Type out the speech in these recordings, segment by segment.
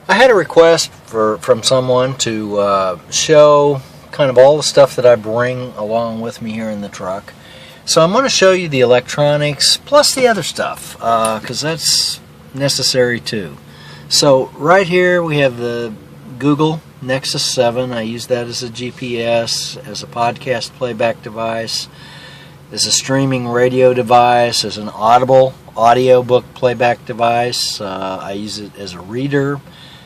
I had a request from someone to show kind of all the stuff that I bring along with me here in the truck. So I'm going to show you the electronics plus the other stuff because that's necessary too. So right here we have the Google Nexus 7. I use that as a GPS, as a podcast playback device, as a streaming radio device, as an Audible audiobook playback device. I use it as a reader.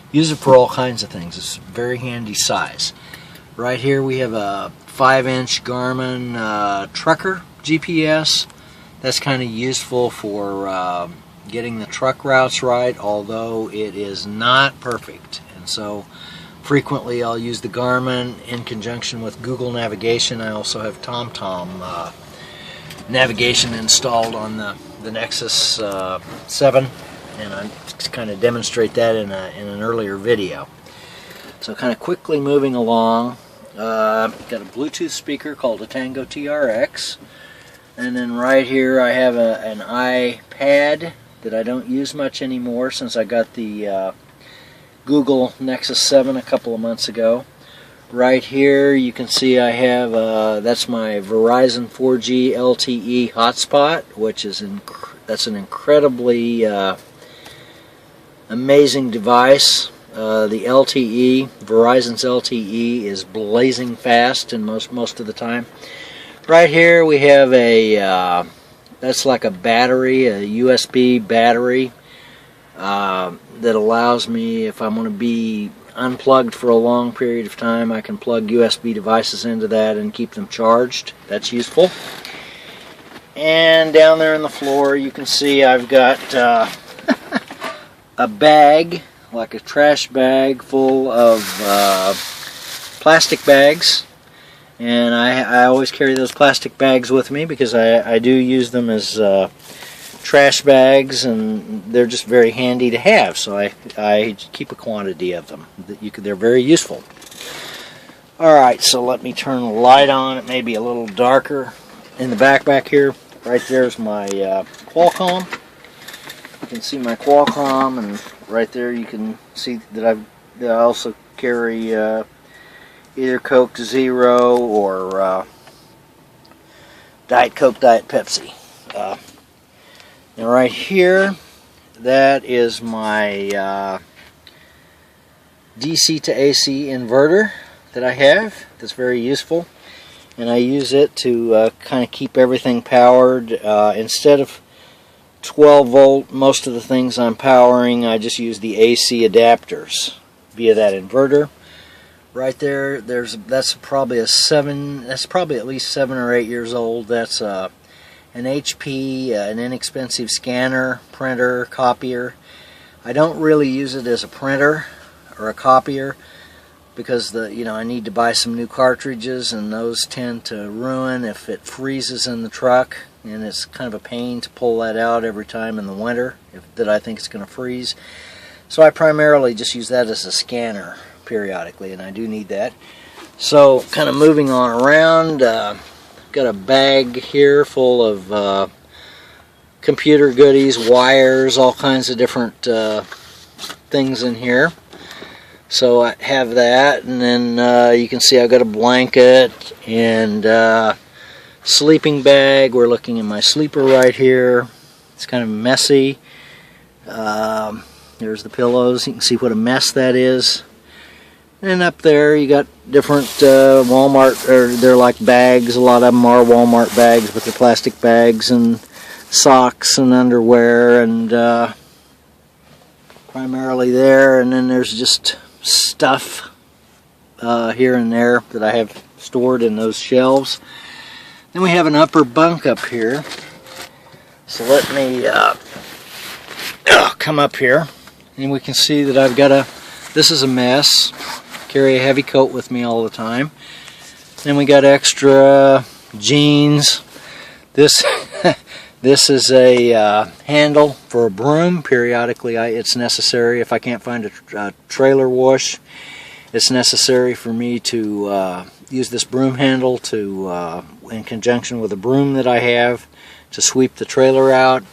Use it for all kinds of things. It's a very handy size. Right here we have a 5-inch Garmin Trucker GPS. That's kind of useful for getting the truck routes right, although it is not perfect. And so frequently I'll use the Garmin in conjunction with Google Navigation. I also have TomTom navigation installed on the Nexus 7. And I kind of demonstrate that in an earlier video. So kind of quickly moving along, got a Bluetooth speaker called a Tango TRX, and then right here I have an iPad that I don't use much anymore since I got the Google Nexus 7 a couple of months ago. Right here you can see I have that's my Verizon 4G LTE hotspot, which is that's an incredibly amazing device. The LTE, Verizon's LTE, is blazing fast and most of the time. Right here we have a that's like a battery, a USB battery that allows me, if I'm going to be unplugged for a long period of time, I can plug USB devices into that and keep them charged. That's useful. And down there on the floor you can see I've got a bag, like a trash bag full of plastic bags, and I always carry those plastic bags with me because I do use them as trash bags, and they're just very handy to have, so I keep a quantity of them. They're very useful. Alright, so let me turn the light on. It may be a little darker in the back here. Right there's my Qualcomm. You can see my Qualcomm, and right there you can see that I also carry either Coke Zero or Diet Coke, Diet Pepsi. Now right here, that is my DC to AC inverter that I have. That's very useful, and I use it to kind of keep everything powered. Instead of 12 volt, most of the things I'm powering, I just use the AC adapters via that inverter. Right there, that's probably at least 7 or 8 years old. That's an HP, an inexpensive scanner, printer, copier. I don't really use it as a printer or a copier because I need to buy some new cartridges, and those tend to ruin if it freezes in the truck, and it's kind of a pain to pull that out every time in the winter that I think it's going to freeze. So I primarily just use that as a scanner periodically, and I do need that. So kind of moving on around, got a bag here full of computer goodies, wires, all kinds of different things in here. So I have that, and then you can see I've got a blanket and sleeping bag. We're looking at my sleeper right here. It's kind of messy. There's the pillows. You can see what a mess that is. And up there you got different Walmart, or they're like bags. A lot of them are Walmart bags, but they're plastic bags, and socks and underwear, and primarily there. And then there's just stuff here and there that I have stored in those shelves. Then we have an upper bunk up here. So let me come up here, and we can see that I've got this is a mess. Carry a heavy coat with me all the time. Then we got extra jeans. This is a handle for a broom. Periodically it's necessary, if I can't find a trailer wash, it's necessary for me to use this broom handle to in conjunction with a broom that I have to sweep the trailer out.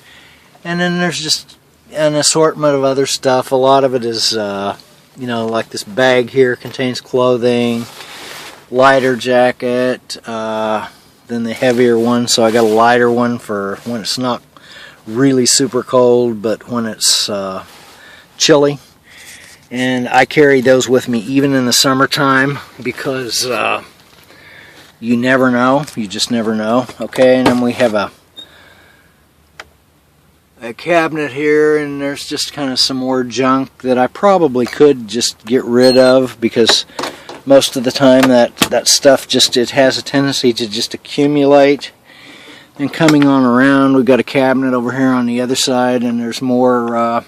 And then there's just an assortment of other stuff. A lot of it is you know, like this bag here contains clothing, lighter jacket, then the heavier one, so I got a lighter one for when it's not really super cold, but when it's chilly. And I carry those with me even in the summertime because you never know. You just never know. Okay, and then we have a cabinet here, and there's just kind of some more junk that I probably could just get rid of, because most of the time that stuff just, it has a tendency to just accumulate. And coming on around, we've got a cabinet over here on the other side, and there's more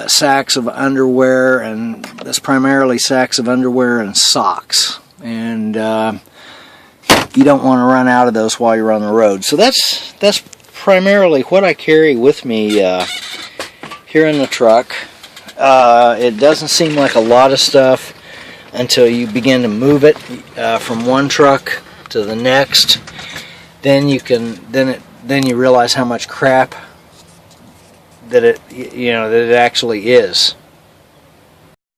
sacks of underwear, and that's primarily sacks of underwear and socks. And you don't want to run out of those while you're on the road. So that's primarily what I carry with me here in the truck. It doesn't seem like a lot of stuff until you begin to move it from one truck to the next. Then you realize how much crap that it actually is.